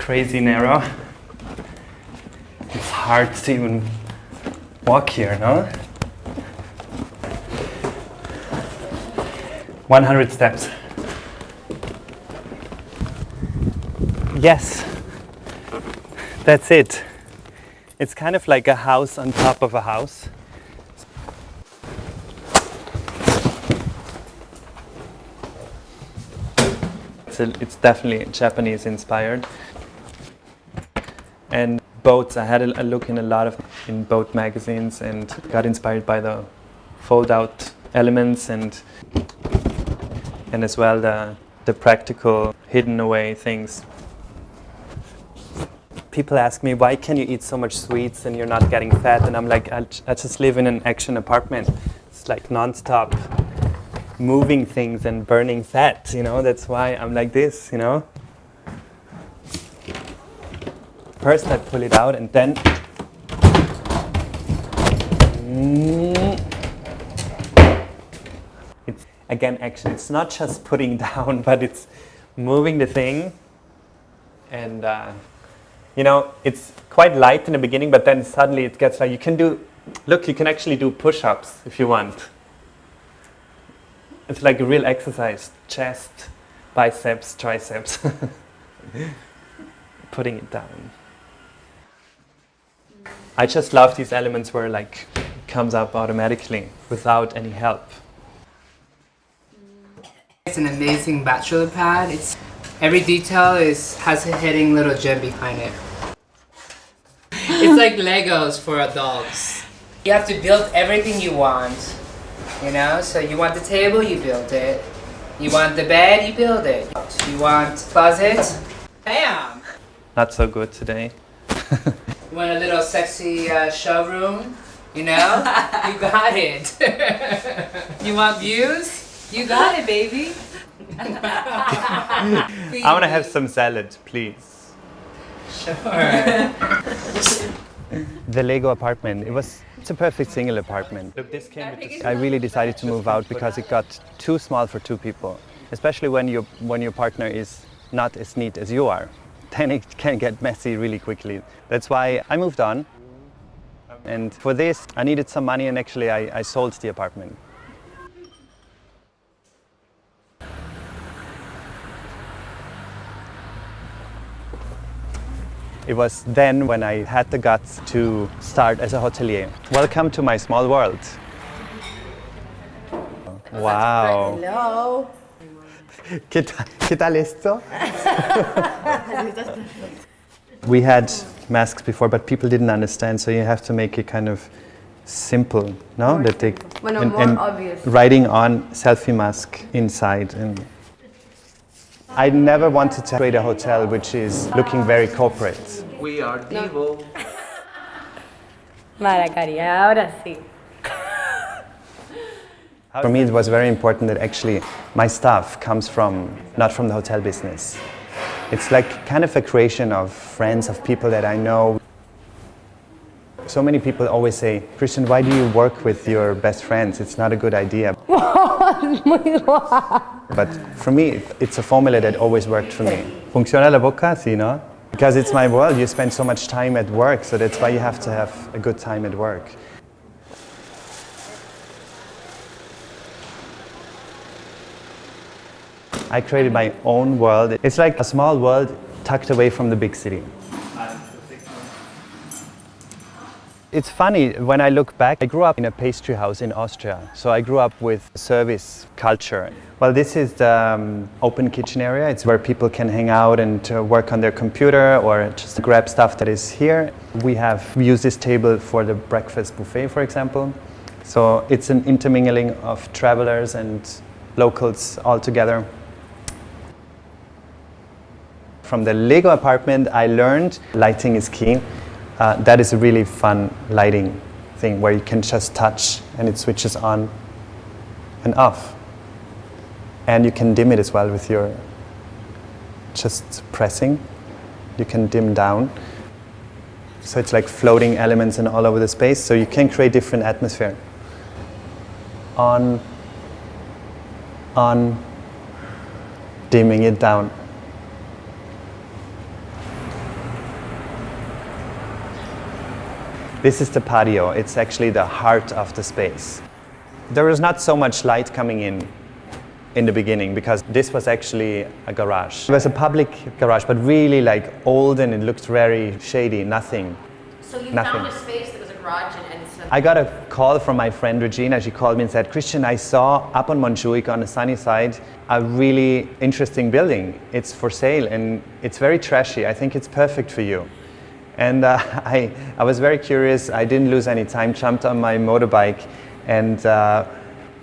crazy narrow. It's hard to even walk here, no? 100 steps. Yes, that's it. It's kind of like a house on top of a house. It's definitely Japanese inspired. And boats, I had a look in in boat magazines and got inspired by the fold out elements and as well the practical hidden away things. People ask me, why can you eat so much sweets and you're not getting fat? And I'm like, I just live in an action apartment. It's like non-stop moving things and burning fat, you know? That's why I'm like this, you know? First I pull it out and then it's again action. It's not just putting down, but it's moving the thing. And you know, it's quite light in the beginning, but then suddenly it gets like you can actually do push-ups if you want. It's like a real exercise. Chest, biceps, triceps. Putting it down. I just love these elements where like it comes up automatically without any help. It's an amazing bachelor pad. Every detail has a hidden little gem behind it. It's like Legos for adults. You have to build everything you want, you know? So you want the table, you build it. You want the bed, you build it. You want closet, bam! Not so good today. You want a little sexy showroom, you know? You got it. You want views? You got it, baby. I want to have some salad, please. Sure. The Lego apartment, it's a perfect single apartment. Look, this came with I really decided to move out because it got too small for two people. Especially when your partner is not as neat as you are. Then it can get messy really quickly. That's why I moved on. And for this, I needed some money and actually I sold the apartment. It was then when I had the guts to start as a hotelier. Welcome to my small world. Wow. Hello. ¿Qué tal esto? We had masks before, but people didn't understand, so you have to make it kind of simple, no? More that they more obvious. Writing on selfie mask inside. And I never wanted to create a hotel which is looking very corporate. We are Devo. Maracari, ahora sí. For me, it was very important that actually my staff comes not from the hotel business. It's like kind of a creation of friends, of people that I know. So many people always say, Christian, why do you work with your best friends? It's not a good idea. But for me, it's a formula that always worked for me. Funciona la boca, sí, no? Because it's my world, you spend so much time at work, so that's why you have to have a good time at work. I created my own world. It's like a small world tucked away from the big city. It's funny, when I look back, I grew up in a pastry house in Austria. So I grew up with service culture. Well, this is the open kitchen area. It's where people can hang out and work on their computer or just grab stuff that is here. We used this table for the breakfast buffet, for example. So it's an intermingling of travelers and locals all together. From the Lego apartment, I learned lighting is key. That is a really fun lighting thing where you can just touch and it switches on and off. And you can dim it as well with your just pressing. You can dim down. So it's like floating elements in all over the space, so you can create different atmosphere. On, dimming it down. This is the patio. It's actually the heart of the space. There was not so much light coming in the beginning because this was actually a garage. It was a public garage, but really like old, and it looked very shady, nothing. So you Nothing. found a space that was a garage and so I got a call from my friend Regina. She called me and said, Christian, I saw up on Montjuïc on the sunny side a really interesting building. It's for sale and it's very trashy. I think it's perfect for you. And I was very curious. I didn't lose any time, jumped on my motorbike and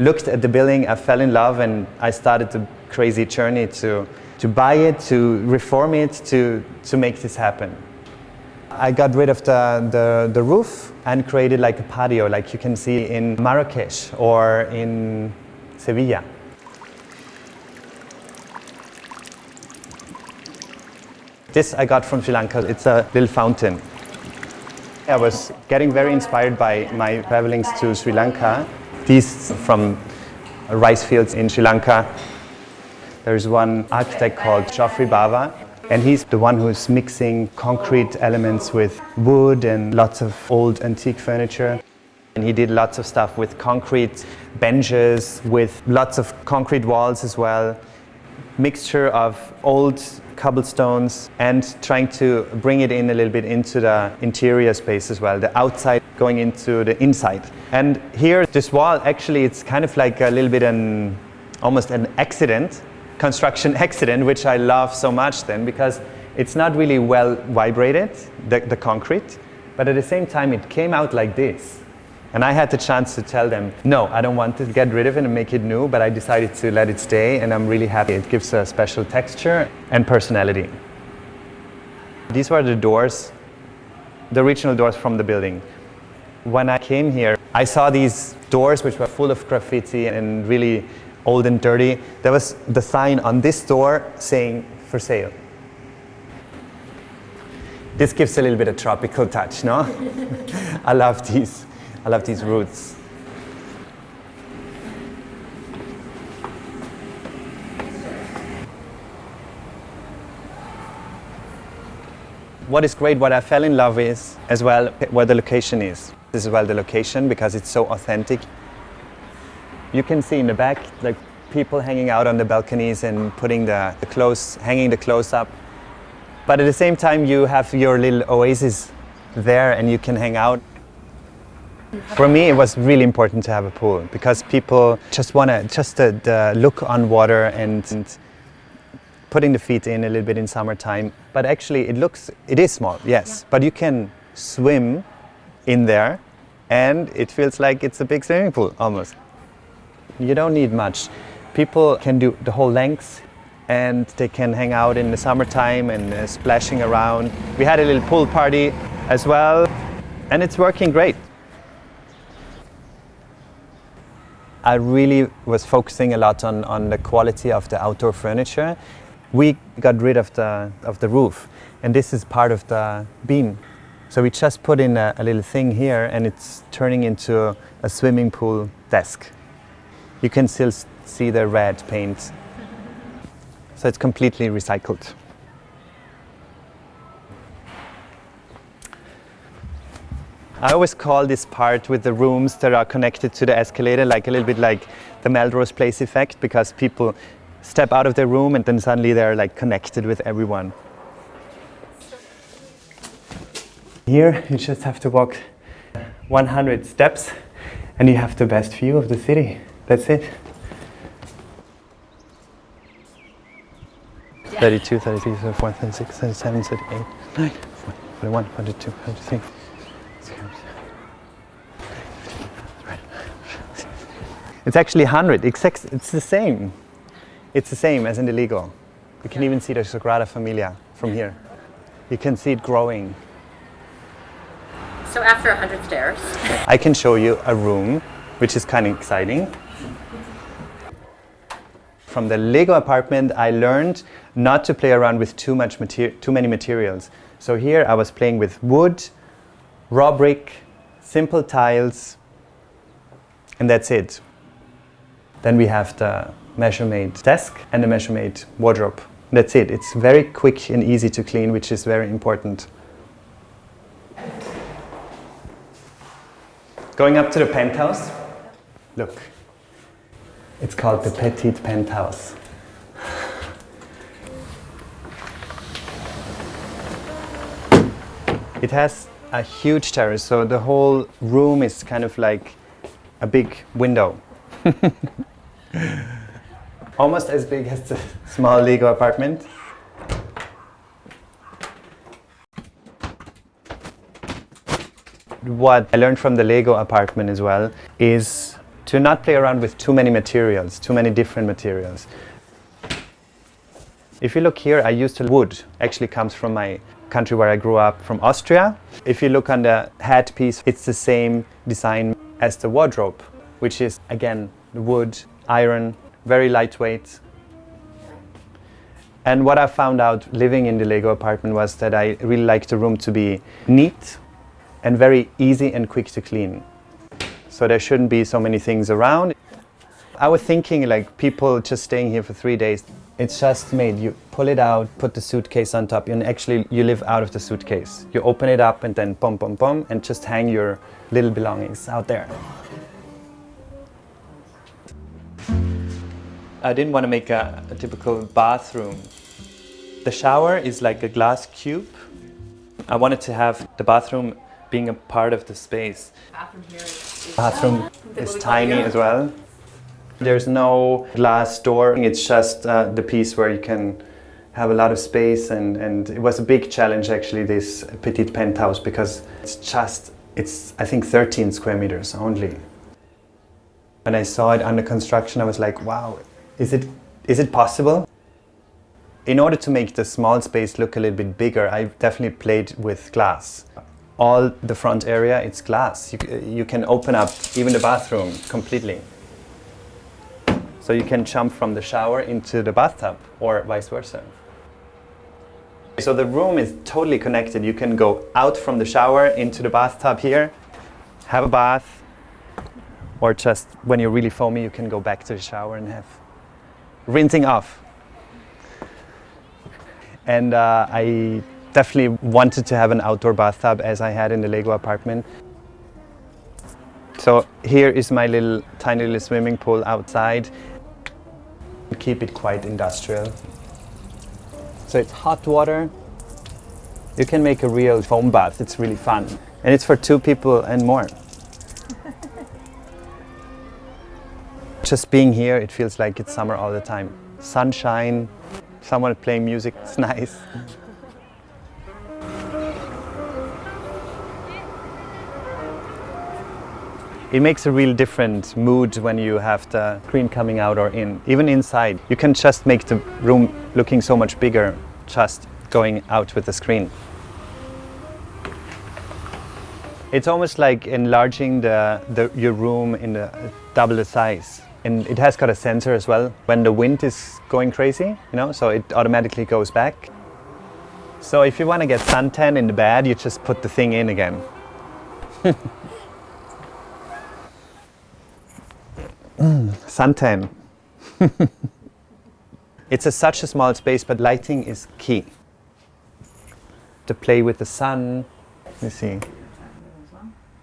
looked at the building. I fell in love and I started the crazy journey to buy it, to reform it, to make this happen. I got rid of the roof and created like a patio, like you can see in Marrakesh or in Sevilla. This I got from Sri Lanka. It's a little fountain. I was getting very inspired by my travelings to Sri Lanka. These from rice fields in Sri Lanka. There's one architect called Geoffrey Bawa, and he's the one who's mixing concrete elements with wood and lots of old antique furniture. And he did lots of stuff with concrete benches, with lots of concrete walls as well. Mixture of old cobblestones and trying to bring it in a little bit into the interior space as well, the outside going into the inside. And here, this wall, actually, it's kind of like a little bit almost an accident, construction accident, which I love so much then, because it's not really well vibrated, the concrete, but at the same time, it came out like this. And I had the chance to tell them, no, I don't want to get rid of it and make it new, but I decided to let it stay, and I'm really happy. It gives a special texture and personality. These were the doors, the original doors from the building. When I came here, I saw these doors which were full of graffiti and really old and dirty. There was the sign on this door saying, for sale. This gives a little bit of tropical touch, no? I love these roots. What is great, what I fell in love with as well, where the location is. This is well the location because it's so authentic. You can see in the back, like people hanging out on the balconies and putting the clothes, hanging the clothes up. But at the same time, you have your little oasis there and you can hang out. For me, it was really important to have a pool because people just want the look on water and putting the feet in a little bit in summertime. But actually, it is small, yes. Yeah. But you can swim in there and it feels like it's a big swimming pool almost. You don't need much. People can do the whole length and they can hang out in the summertime and splashing around. We had a little pool party as well and it's working great. I really was focusing a lot on the quality of the outdoor furniture. We got rid of the roof, and this is part of the beam. So we just put in a little thing here, and it's turning into a swimming pool desk. You can still see the red paint. So it's completely recycled. I always call this part with the rooms that are connected to the escalator like a little bit like the Melrose Place effect, because people step out of their room and then suddenly they're like connected with everyone. Here you just have to walk 100 steps and you have the best view of the city. That's it. 32, 33, 34, 36, 37, 38, 39, 40, 41, 42, 43. It's actually 100. It's the same. It's the same as in the Lego. You can even see the Sagrada Familia from here. You can see it growing. So after 100 stairs. I can show you a room, which is kind of exciting. From the Lego apartment, I learned not to play around with too many materials. So here I was playing with wood, raw brick, simple tiles, and that's it. Then we have the measure-made desk and the measure-made wardrobe. That's it. It's very quick and easy to clean, which is very important. Going up to the penthouse. Look, it's called the Petit Penthouse. It has a huge terrace, so the whole room is kind of like a big window. Almost as big as the small Lego apartment. What I learned from the Lego apartment as well is to not play around with too many materials, too many different materials. If you look here, I used wood. Actually comes from my country where I grew up, from Austria. If you look on the headpiece, it's the same design as the wardrobe, which is again wood, iron, very lightweight. And what I found out living in the Lego apartment was that I really like the room to be neat and very easy and quick to clean. So there shouldn't be so many things around. I was thinking like people just staying here for 3 days, it's just made. You pull it out, put the suitcase on top, and actually you live out of the suitcase. You open it up and then bum, bum, bum, and just hang your little belongings out there. I didn't want to make a typical bathroom. The shower is like a glass cube. I wanted to have the bathroom being a part of the space. Bathroom is tiny as well. There's no glass door. It's just the piece where you can have a lot of space, and it was a big challenge actually, this Petit Penthouse, because it's I think 13 square meters only. When I saw it under construction, I was like, wow, is it possible? In order to make the small space look a little bit bigger, I definitely played with glass. All the front area, it's glass. You can open up even the bathroom completely. So you can jump from the shower into the bathtub or vice versa. So the room is totally connected. You can go out from the shower into the bathtub here, have a bath, or just when you're really foamy, you can go back to the shower and have rinsing off. And I definitely wanted to have an outdoor bathtub as I had in the Lego apartment. So here is my tiny little swimming pool outside. Keep it quite industrial. So it's hot water. You can make a real foam bath. It's really fun. And it's for 2 people and more. Just being here, it feels like it's summer all the time. Sunshine, someone playing music, it's nice. It makes a real different mood when you have the screen coming out or in. Even inside, you can just make the room looking so much bigger just going out with the screen. It's almost like enlarging your room in double the size. And it has got a sensor as well when the wind is going crazy, so it automatically goes back. So if you want to get suntan in the bed, you just put the thing in again. Suntan. It's such a small space, but lighting is key. To play with the sun, let me see.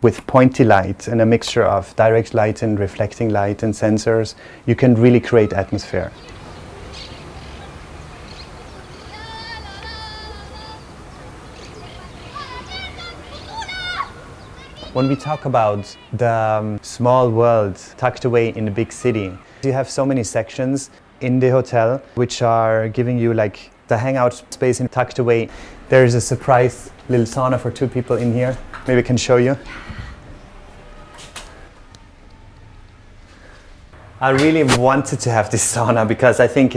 With pointy light and a mixture of direct light and reflecting light and sensors, you can really create atmosphere. When we talk about the small world tucked away in the big city, you have so many sections in the hotel which are giving you like the hangout space tucked away. There is a surprise little sauna for 2 people in here. Maybe I can show you. I really wanted to have this sauna because I think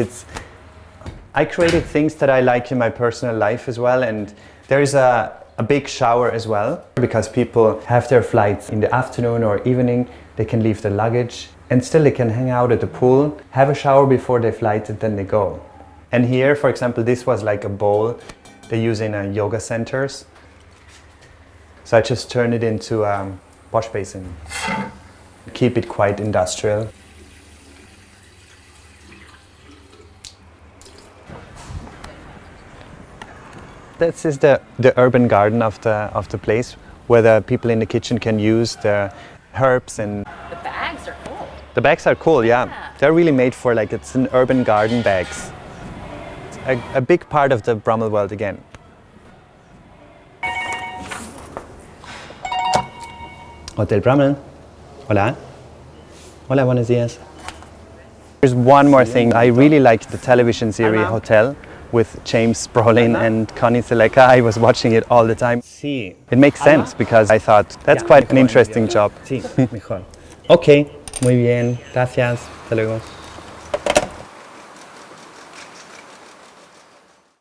I created things that I like in my personal life as well, and there is a big shower as well, because people have their flights in the afternoon or evening. They can leave their luggage and still they can hang out at the pool, have a shower before they flight, and then they go. And here, for example, this was like a bowl they use in yoga centers. So I just turned it into a wash basin. Keep it quite industrial. This is the urban garden of the place, where the people in the kitchen can use the herbs, and The bags are cool. the bags are cool, yeah. Yeah. They're really made for, like, it's an urban garden bags. It's a big part of the Brummell world again. Hotel Brummell. Hola. Hola, buenos días. There's one more thing. I really liked the television series Hotel with James Brolin and Connie Sellecca. I was watching it all the time. Sí. It makes sense because I thought that's quite an interesting job. Sí, mejor. Ok, muy bien. Gracias. Hasta luego.